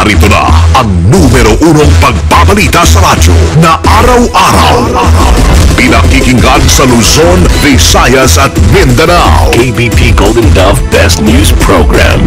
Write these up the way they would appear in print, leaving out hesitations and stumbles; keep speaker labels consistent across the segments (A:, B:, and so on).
A: Narito na ang numero 1 pagbabalita sa radyo na araw-araw. Pinakikinggan sa Luzon, Visayas at Mindanao.
B: KBP Golden Dove Best News Program.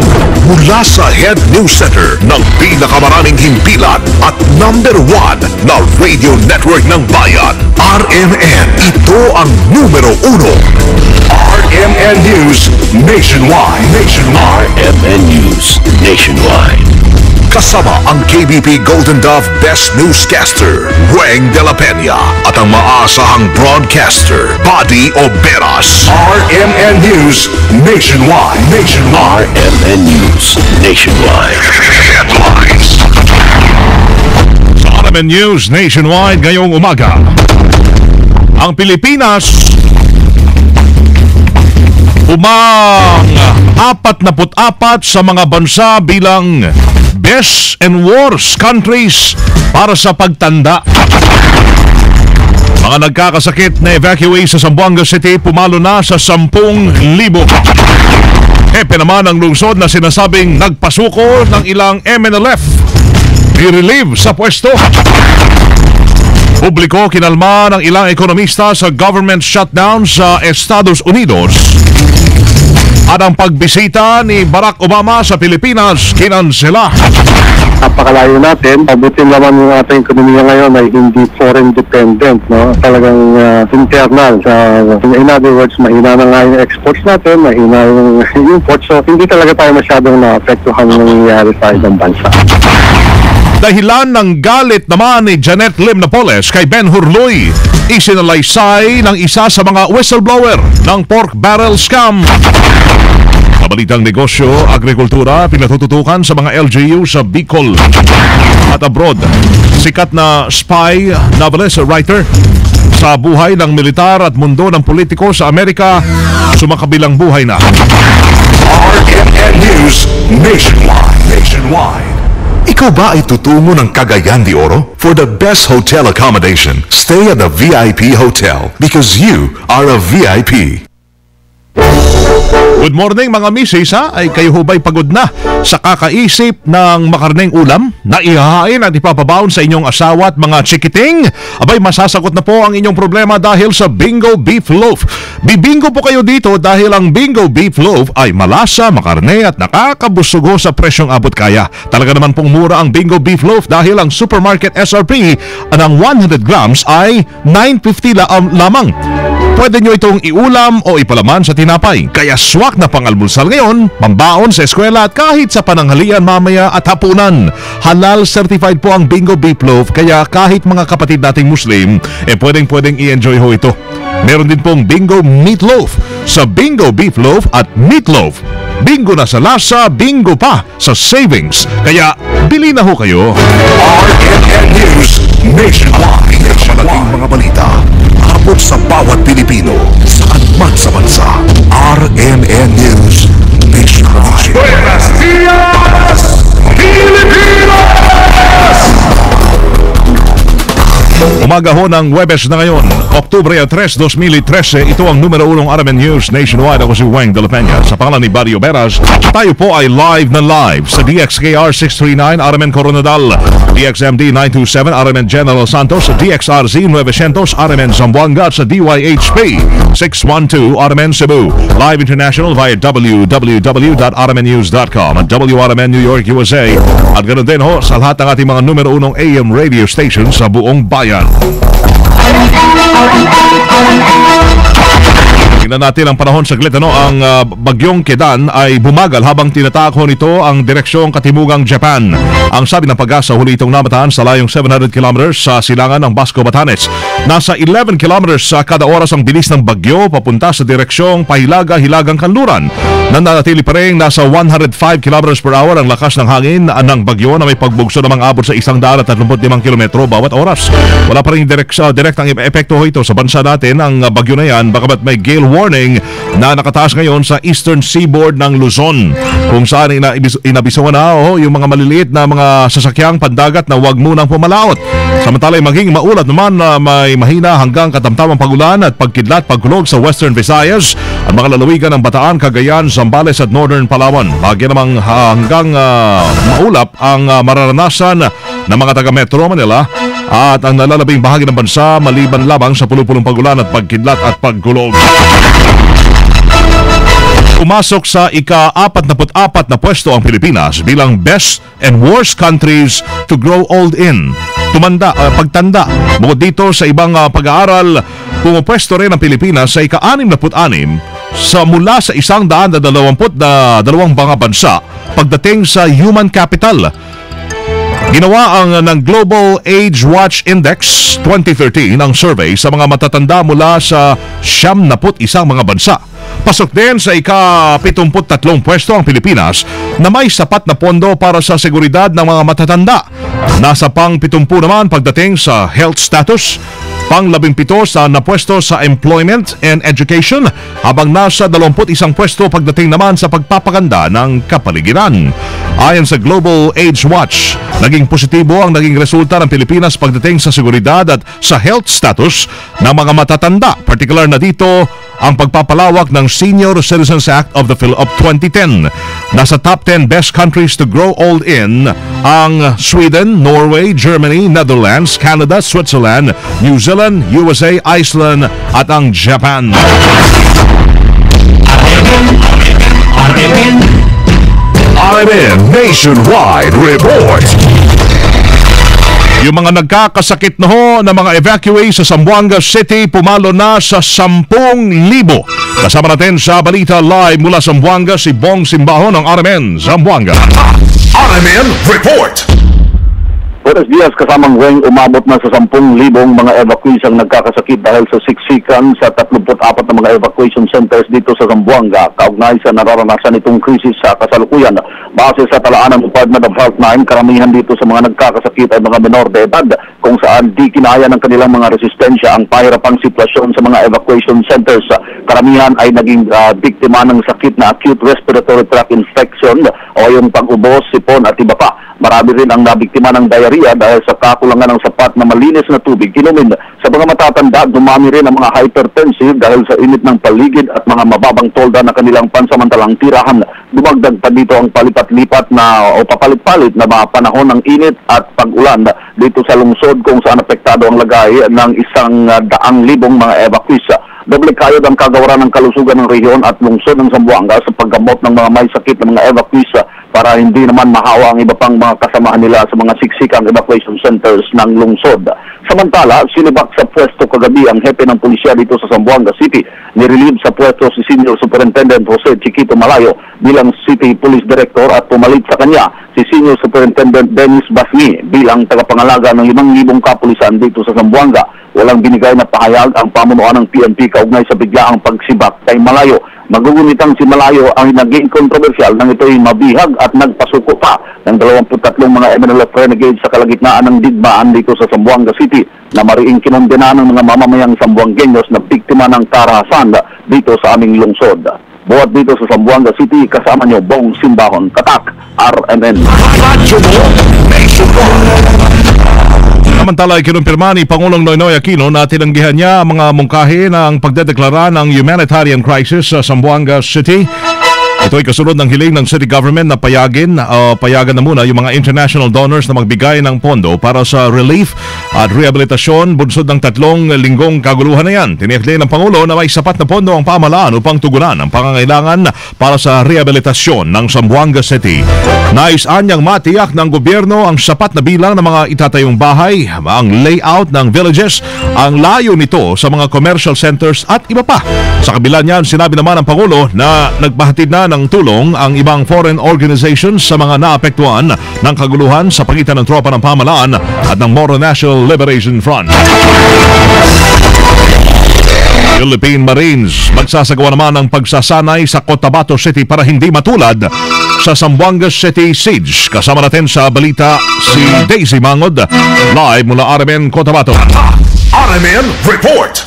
A: Mula sa Head News Center ng pinakamaraming himpilan at number 1 na radio network ng bayan, RMN. Ito ang numero 1. RMN News Nationwide.
B: RMN News Nationwide.
A: Kasama ang KBP Golden Dove Best Newscaster, Weng de la Peña, at ang maasahang broadcaster, Buddy Oberas. RMN News Nationwide.
B: RMN News Nationwide.
A: Headlines.
C: Sa RMN News Nationwide ngayong umaga, ang Pilipinas umang 44 sa mga bansa bilang best and worst countries para sa pagtanda. Mga nagkakasakit na evacuate sa Zamboanga City pumalo na sa 10,000. Hepe naman ang lungsod na sinasabing nagpasuko ng ilang MNLF. I-relieve sa pwesto. Publiko kinalma ng ilang ekonomista sa government shutdown sa Estados Unidos. At ang pagbisita ni Barack Obama sa Pilipinas kinansela.
D: Napakalayo natin. Pabutin naman yung ating ekonomiya ngayon ay hindi foreign dependent, no? Talagang internal. In other words, mahina na nga yung exports natin, mahina yung imports. So, hindi talaga tayo masyadong na-apektuhan ng nangyayari sa ibang bansa.
C: Dahilan ng galit naman ni Janet Lim Napoles kay Ben Hurloy, isinalaysay ng isa sa mga whistleblower ng pork barrel scam. Kabalitang negosyo, agrikultura, pinatututukan sa mga LGU sa Bicol at abroad. Sikat na spy, novelist, writer sa buhay ng militar at mundo ng politiko sa Amerika, sumakabilang buhay na.
A: RMN News Nationwide. Ikaw ba ay tutungo ng Cagayan de Oro? For the best hotel accommodation, stay at the VIP Hotel because you are a VIP.
C: Good morning mga misis ha, ay kayo hubay pagod na sa kakaisip ng makarneng ulam na ihahain at ipapabaon sa inyong asawa at mga chikiting? Abay, masasagot na po ang inyong problema dahil sa Bingo Beef Loaf. Bibingo po kayo dito dahil ang Bingo Beef Loaf ay malasa, makarne at nakakabusugo sa presyong abot kaya. Talaga naman pong mura ang Bingo Beef Loaf dahil ang supermarket SRP ng 100 grams ay $9.50 lamang. Pwede nyo itong iulam o ipalaman sa tinapay. Kaya swak na pangalmusal ngayon, pambaon sa eskwela at kahit sa pananghalian mamaya at hapunan. Halal certified po ang Bingo Beef Loaf kaya kahit mga kapatid nating Muslim, pwedeng i-enjoy ho ito. Meron din pong Bingo Meatloaf sa Bingo Beef Loaf at Meatloaf. Bingo na sa lasa, bingo pa sa savings. Kaya bili na ho kayo.
A: RMN News Nationwide. Malaking mga balita abot sa bawat Pilipino saan man sa bansa. RMN News Nationwide. Buenos Dias, Pilipinas!
C: Umaga ho ng Webes na ngayon, Oktubre 3, 2013. Ito ang numero 1 RMN News Nationwide. Ako si Weng de la Peña. Sa pangalan ni Barrio Beras, tayo po ay live na live sa DXKR 639 RMN Coronadal, DXMD 927 RMN General Santos, DXRZ 900 RMN Zamboanga at sa DYHP 612 RMN Cebu. Live international via www.rmnnews.com at WRMN New York, USA. At ganoon din ho sa lahat ng ating mga numero 1 AM radio stations sa buong bayan. Tingnan natin ang panahon saglit. Ang bagyong Kedan ay bumagal habang tinatako nito ang direksyong katimugang Japan. Ang sabi ng Pag-asa, huli itong namataan sa layong 700 kilometers sa silangan ng Basco, Batanes. Nasa 11 kilometers sa kada oras ang bilis ng bagyo papunta sa direksyong Pahilaga-Hilagang Kanluran. Nananatili pa rin nasa 105 kilometers per hour ang lakas ng hangin ng bagyo na may pagbugso namang abot sa 135 kilometro bawat oras. Wala pa rin direktang epekto ito sa bansa natin ang bagyo na yan, bagamat may gale warning na nakataas ngayon sa eastern seaboard ng Luzon, kung saan inabisuhan na yung mga maliliit na mga sasakyang pandagat na huwag munang pumalaot. Samantalay maging maulat naman na may mahina hanggang katamtamang pagulan at pagkidlat pagkulog sa Western Visayas at mga lalawigan ng Bataan, Cagayan, Zambales at Northern Palawan. Bagay namang hanggang maulap ang mararanasan ng mga taga-Metro Manila at ang nalalabing bahagi ng bansa maliban lamang sa pulupulong pagulan at pagkidlat at pagkulog. Umasok sa ika-44 na pwesto ang Pilipinas bilang best and worst countries to grow old in. Pagtanda. Bukod dito sa ibang pag-aaral, pumupwesto rin ang Pilipinas sa ika-66 sa mula sa 122 mga bansa pagdating sa human capital. Ginawa ng Global Age Watch Index 2013 ang survey sa mga matatanda mula sa 71 mga bansa. Pasok din sa ika-73 pwesto ang Pilipinas na may sapat na pondo para sa seguridad ng mga matatanda. Nasa pang-70 naman pagdating sa health status, pang-17 sa napwesto sa employment and education, habang nasa 21 pwesto pagdating naman sa pagpapaganda ng kapaligiran. Ayon sa Global Age Watch, naging positibo ang naging resulta ng Pilipinas pagdating sa seguridad at sa health status ng mga matatanda. Partikular na dito ang pagpapalawak ng Senior Citizens Act of 2010. Nasa top 10 best countries to grow old in ang Sweden, Norway, Germany, Netherlands, Canada, Switzerland, New Zealand, USA, Iceland at ang Japan.
A: RMN Nationwide Report.
C: Yung mga nagkakasakit na ng mga evacuee sa Zamboanga City pumalo na sa 10,000. Kasama natin sa balita live mula Zamboanga si Bong Simbaho ng RMN Zamboanga.
A: RMN Report.
D: Buenos dias, kasamang Weng, umabot na sa 10,000 mga evacuees ang nagkakasakit dahil sa siksikan sa 34 na mga evacuation centers dito sa Zamboanga, kaugnay sa nararanasan itong krisis sa kasalukuyan. Base sa talaan ng Department of Health 9, karamihan dito sa mga nagkakasakit ay mga menor de edad, kung saan di kinaya ng kanilang mga resistensya ang pahirapang sitwasyon sa mga evacuation centers. Karamihan ay naging biktima ng sakit na acute respiratory tract infection o yung pag-ubos, sipon at iba pa. Marami rin ang nabiktima ng diarrhea dahil sa kakulangan ng sapat na malinis na tubig inumin. Sa mga matatanda, dumami rin ang mga hypertensive dahil sa init ng paligid at mga mababang tolda na kanilang pansamantalang tirahan. Dumagdag pa dito ang palipat-lipat na o papalit-palit na mga panahon ng init at pag-ulan dito sa lungsod, kung saan apektado ang lagay ng 100,000 mga evacuees. Doble kayod ang kagawaran ng kalusugan ng rehiyon at lungsod ng Zamboanga sa paggamot ng mga may sakit ng mga evacuees para hindi naman mahawa ang iba pang mga kasamahan nila sa mga siksikang evacuation centers ng lungsod. Samantala, sinibak sa pwesto kagabi ang hepe ng pulisya dito sa Zamboanga City. Nirelieve sa pwesto si Senior Superintendent Jose Chiquito Malayo bilang City Police Director at pumalit sa kanya si Senior Superintendent Dennis Basmi bilang tagapangalaga ng 5,000 kapulisan dito sa Zamboanga. Walang binigay na pahayag ang pamunuan ng PNP kaugnay sa biglaang pagsibak kay Malayo. Magugunitang si Malayo ang naging kontrobersyal nang ito'y mabihag at nagpasuko pa ng 23 mga MNLF renegades sa kalagitnaan ng digmaan dito sa Zamboanga City na mariing kinondena ng mga mamamayang Zamboangueños na biktima ng karahasan dito sa aming lungsod. Buhat dito sa Zamboanga City, kasama niyo Bong Simbahon, Katak, RMN.
C: Samantala, kinumpirma ni Pangulong Noynoy Aquino na tinanggihan niya ang mga mungkahi ng pagdedeklara ng humanitarian crisis sa Zamboanga City. Ito ay kasunod ng hiling ng city government na payagan na muna yung mga international donors na magbigay ng pondo para sa relief at rehabilitasyon bunsod ng 3 linggong kaguluhan na yan. Tiniyak din ng Pangulo na may sapat na pondo ang pamahalaan upang tugunan ang pangangailangan para sa rehabilitasyon ng Zamboanga City. Nais anyang matiyak ng gobyerno ang sapat na bilang ng mga itatayong bahay, ang layout ng villages, ang layo nito sa mga commercial centers at iba pa. Sa kabila niyan, sinabi naman ng Pangulo na nagbahatid na ng tulong ang ibang foreign organizations sa mga naapektuhan ng kaguluhan sa pagitan ng tropa ng pamahalaan at ng Moro National Liberation Front. Philippine Marines magsasagawa naman ng pagsasanay sa Cotabato City para hindi matulad sa Zamboanga City siege. Kasama natin sa balita si Daisy Mangod, live mula RMN Cotabato.
A: RMN Report.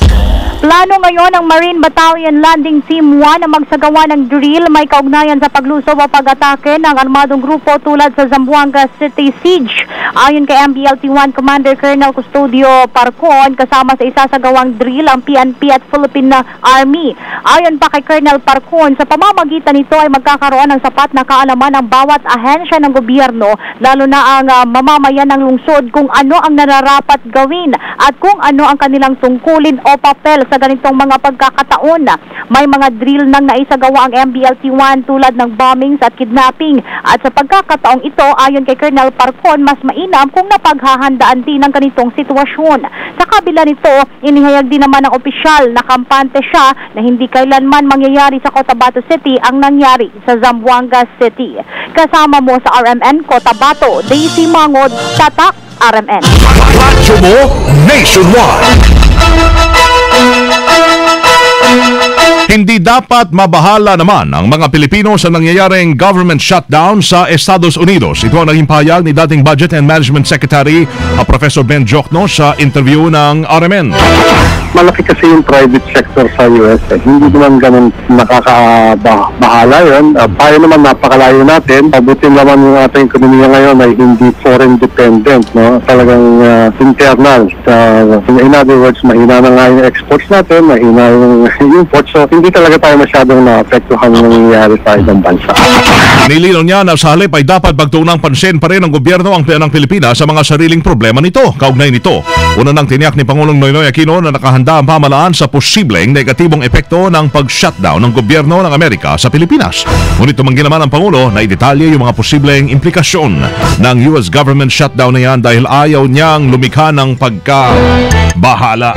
E: Plano ngayon ng Marine Battalion Landing Team 1 na magsagawa ng drill may kaugnayan sa paglusob o pag-atake ng armadong grupo tulad sa Zamboanga City Siege. Ayon kay MBLT-1 Commander Colonel Custodio Parcon, kasama sa isasagawang drill ang PNP at Philippine Army. Ayon pa kay Colonel Parcon, sa pamamagitan nito ay magkakaroon ng sapat na kaalaman ng bawat ahensya ng gobyerno, lalo na ang mamamayan ng lungsod, kung ano ang nararapat gawin at kung ano ang kanilang tungkulin o papel sa ganitong mga pagkakataon. May mga drill nang naisagawa ang MBLT-1 tulad ng bombings at kidnapping, at sa pagkakataong ito, ayon kay Colonel Parcon, mas mainam kung napaghahandaan din ang ganitong sitwasyon. Sa kabila nito, inihayag din naman ng opisyal na kampante siya na hindi kailanman mangyayari sa Cotabato City ang nangyari sa Zamboanga City. Kasama mo sa RMN Cotabato, Daisy Mangod, Tatak RMN.
A: Radyo mo nationwide.
C: Hindi dapat mabahala naman ang mga Pilipino sa nangyayaring government shutdown sa Estados Unidos. Ito ang naging pahayag ni dating Budget and Management Secretary Professor Ben Jokno sa interview ng RMN.
D: Malaki kasi yung private sector sa US. Hindi naman ganun nakakabahala yun. Tayo naman napakalayo natin. Pabutin naman yung ating ekonomiya ngayon ay hindi foreign dependent. No? Talagang internal. In other words, mahina na nga yung exports natin, mahina yung imports. So, hindi talaga tayo masyadong na-apektuhan ng nangyayari sa ibang bansa.
C: Nilinaw niya na sa halip ay dapat pagtuunang pansin pa rin ng gobyerno ng Pilipinas sa mga sariling problema nito. Kaugnay nito, una nang tiniyak ni Pangulong Noynoy Aquino na nakahanda ang pamahalaan sa posibleng negatibong epekto ng pag-shutdown ng gobyerno ng Amerika sa Pilipinas. Ngunit tumanggi naman ang Pangulo na idetalye yung mga posibleng implikasyon ng US government shutdown na yan dahil ayaw niyang lumikha ng pagkabahala.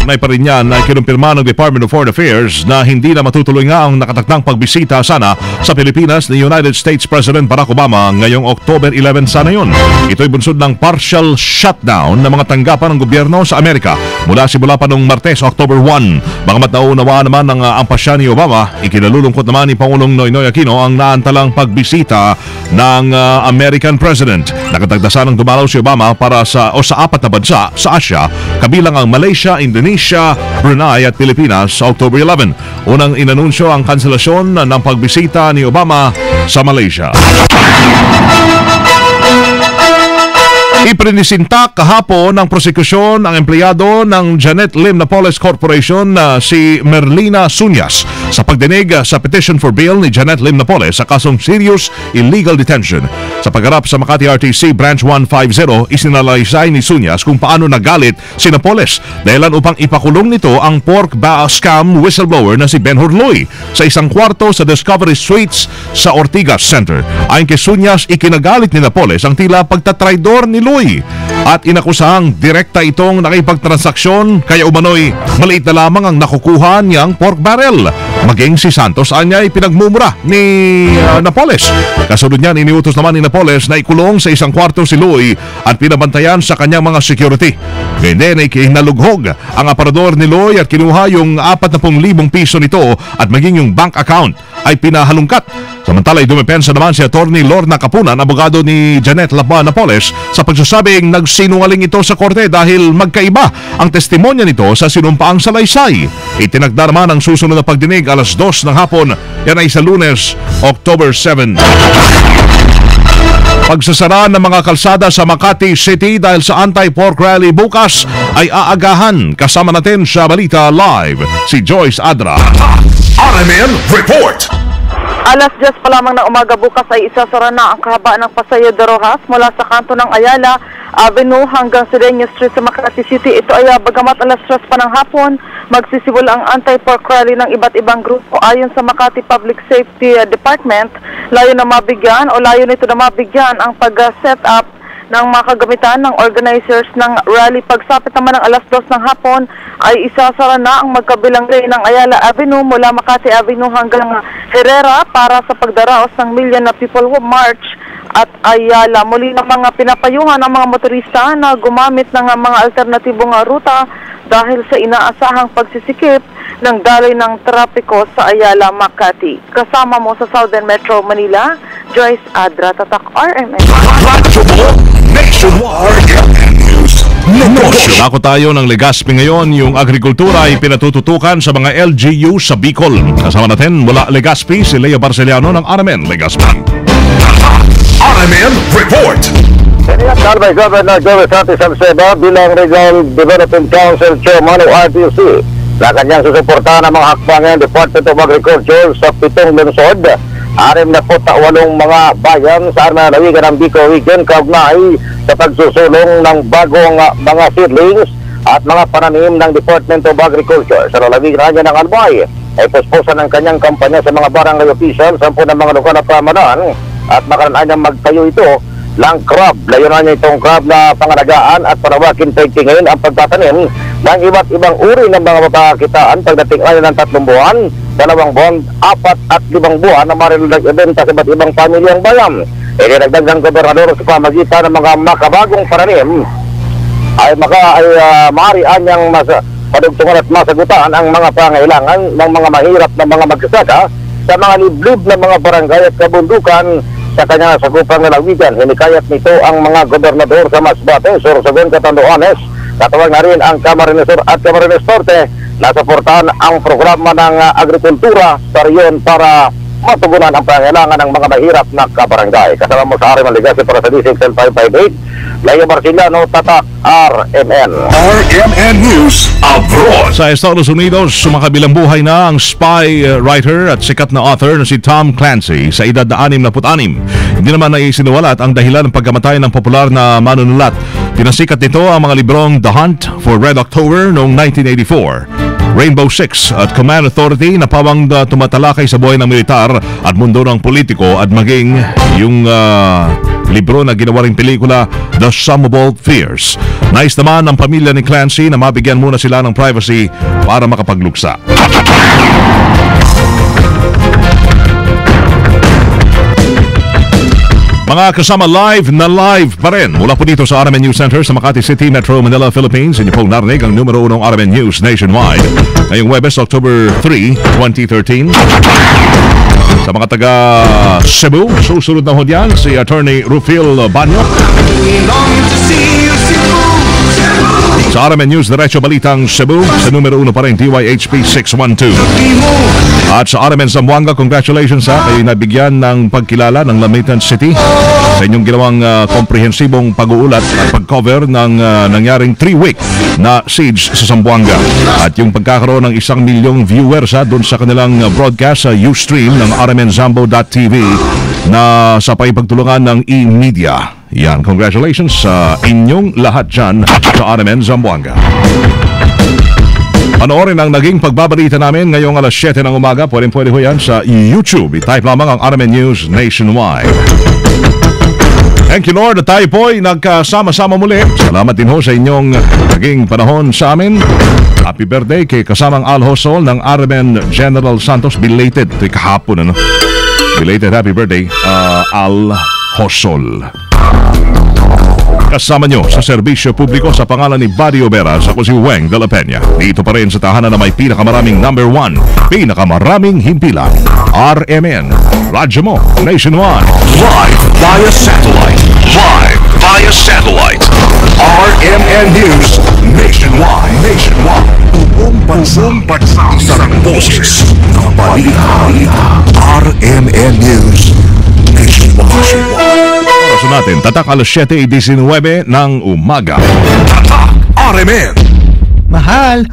C: Nay pa rin yan na kinumpirma ng Department of Foreign Affairs na hindi na matutuloy nga ang nakatakdang pagbisita sana sa Pilipinas ni United States President Barack Obama ngayong October 11 sana yun. Ito'y bunsod ng partial shutdown ng mga tanggapan ng gobyerno sa Amerika simula pa noong Martes, October 1. Bagamat naunawaan naman ng ang pasya ni Obama, ikinalulungkot naman ni Pangulong Noynoy Aquino ang naantalang pagbisita ng American President. Nakatagdasan ng dumalaw si Obama sa 4 na bansa sa Asia, kabilang ang Malaysia, Indonesia, Brunei at Pilipinas sa October 11. Unang inanunsyo ang kanselasyon ng pagbisita ni Obama sa Malaysia. Iprinisinta kahapon ng prosekusyon ang empleyado ng Janet Lim Napoles Corporation na si Merlina Sunyas sa pagdinig sa petition for bail ni Janet Lim Napoles sa kasong serious illegal detention. Sa pagharap sa Makati RTC Branch 150, isinalaysay ni Sunyas kung paano nagalit si Napoles dahilan upang ipakulong nito ang pork scam whistleblower na si Ben Hurloy sa isang kwarto sa Discovery Suites sa Ortigas Center. Ayon kay Sunyas, ikinagalit ni Napoles ang tila pagtatraidor ni Loy at inakusahang direkta itong nakipagtransaksyon kaya umano'y maliit na lamang ang nakukuha niyang pork barrel. Maging si Santos anya'y pinagmumura ni Napoles. Kasunod niyan, iniutos naman ni Napoles na ikulong sa isang kwarto si Loy at pinabantayan sa kanyang mga security. Ngayon din ay kinalughog ang aparador ni Loy at kinuha yung 40,000 piso nito at maging yung bank account ay pinahalungkat. Samantala, dumepensa naman si Attorney Lorna Capunan, abogado ni Janet Napoles, sa pagsasabing nagsinungaling ito sa korte dahil magkaiba ang testimonya nito sa sinumpaang salaysay. Itinagda naman ang susunod na pagdinig alas 2 ng hapon. Yan ay sa Lunes, October 7. Pagsasara ng mga kalsada sa Makati City dahil sa anti-pork rally bukas ay aagahan. Kasama natin sa Balita Live si Joyce Adra.
A: RMN Report.
F: Alas 10 pa lamang na umaga bukas ay isasara na ang kahabaan ng Paseo de Rojas mula sa kanto ng Ayala Avenue hanggang Sirenia Street sa Makati City. Ito ay bagamat alas 3 pa ng hapon, magsisimula ang anti-pork rally ng iba't ibang grupo. Ayon sa Makati Public Safety Department, layo nito na mabigyan ang pag-set up ng mga kagamitan ng organizers ng rally. Pagsapit naman ng alas 2 ng hapon ay isasara na ang magkabilang lane ng Ayala Avenue mula Makati Avenue hanggang Herrera para sa pagdaraos ng Million na People Who March at Ayala. Muli na mga pinapayuhan ang mga motorista na gumamit ng mga alternatibong ruta dahil sa inaasahang pagsisikip ng daloy ng trapiko sa Ayala, Makati. Kasama mo sa Southern Metro Manila, Joyce Adra, Tatak RMN.
A: Radyo mo nationwide. RMN News. negosyo.
C: Ako tayo ng Legazpi ngayon, yung agrikultura ay pinatututukan sa mga LGU sa Bicol. Kasama natin mula Legazpi, si Lea Barceliano ng RMN Legazpi.
A: RMN Report.
D: Iniyakal by Governor Joey Santos Salceda bilang Regional Development Council Chairman o RTC na kanyang susuportahan ang mga hakbangan Department of Agriculture sa 7 lungsod. 68 mga bayan sa Armanawigan ng Bicol Region kaugnay sa pagsusulong ng bagong mga seedlings at mga pananim ng Department of Agriculture. Sa lalawigan niya ng Albay ay puspusan ng kanyang kampanya sa mga barangay official sa ng mga lokal na pamahalaan at makaroon niyang magtayo ito ng crab. Layunan niya itong crab na pangalagaan at panawakin pagtingin ang pagtatanim ng iba't ibang uri ng mga mapakitaan pagdating ngayon ng 3 buwan, 2 buwan, 4 at 5 buwan na marilagibenta sa iba't ibang pamilyang bayan. Idinagdag ng gobernador sa pamagitan ng mga makabagong pananim ay maaarian niyang padugtungan at masagutan ang mga pangailangan ng mga mahirap na mga magsasaka sa mga liblib na mga barangay at kabundukan sa kanyang sagupang lalawigan. Hinikayat nito ang mga gobernador sa Masbate, Sorsogon, Catanduanes. Katawag na rin ang Camarines Sur at Camarines Norte na suportahan ang programa ng agrikultura sa riyon para matugunan ang pangailangan ng mga mahirap na kabarangay. Kasama mo sa RMN Legazpi para sa D6 558, Lea Barceliano, Tatak, RMN.
A: RMN News Abroad.
C: Sa Estados Unidos, sumakabilang buhay na ang spy writer at sikat na author na si Tom Clancy sa edad na 66. Hindi naman ay sinuwalat ang dahilan ng pagkamatay ng popular na manunulat. Pinasikat nito ang mga librong The Hunt for Red October noong 1984. Rainbow Six at Command Authority na pawang tumatalakay sa buhay ng militar at mundo ng politiko at maging yung libro na ginawa ring pelikula The Sum of All Fears. Nais naman ng pamilya ni Clancy na mabigyan muna sila ng privacy para makapagluksa. Mga kasama live pa rin mula po dito sa RMN News Center sa Makati City, Metro Manila, Philippines. Inyo pong narinig ang numero 1 RMN News nationwide ngayong Webes, October 3, 2013. Sa mga taga Cebu, susunod na ho dyan si Attorney Rufil Banyo. Sa RMN News Diretso Balitang Cebu, sa numero 1 pa rin DYHP 612. At sa RMN Zamboanga, congratulations kayo nabigyan ng pagkilala ng Lamitan City sa inyong ginawang komprehensibong pag-uulat at pag-cover ng nangyaring 3-week na siege sa Zamboanga. At yung pagkakaroon ng 1 milyong viewers doon sa kanilang broadcast sa Ustream ng RMNZambo.tv na sa paipagtulungan ng e-media. Yan, congratulations sa inyong lahat dyan sa RMN Zamboanga. Panoorin ang naging pagbabalita namin ngayong alas 7 ng umaga. Pwede ho yan sa YouTube. I-type lamang ang RMN News Nationwide. Thank you, Lord. Tayo po'y nagkasama-sama muli. Salamat din ho sa inyong naging panahon sa amin. Happy birthday kay kasamang Al Hosol ng RMN General Santos. Belated. Ito'y kahapon, ano? Belated happy birthday, Al Hosol. Kasama nyo sa serbisyo publiko sa pangalan ni Buddy Obera sa si Weng de la Peña. Dito pa rin sa tahanan na may pinakamaraming number 1, pinakamaraming himpilan. RMN, radyo mo, nationwide.
A: Live via satellite. RMN News nationwide. Buong bansang sarang boses ng balita. RMN News nationwide.
C: Oras natin, tatak alas 7:19 ng umaga.
A: Tatak RMN.
G: Mahal,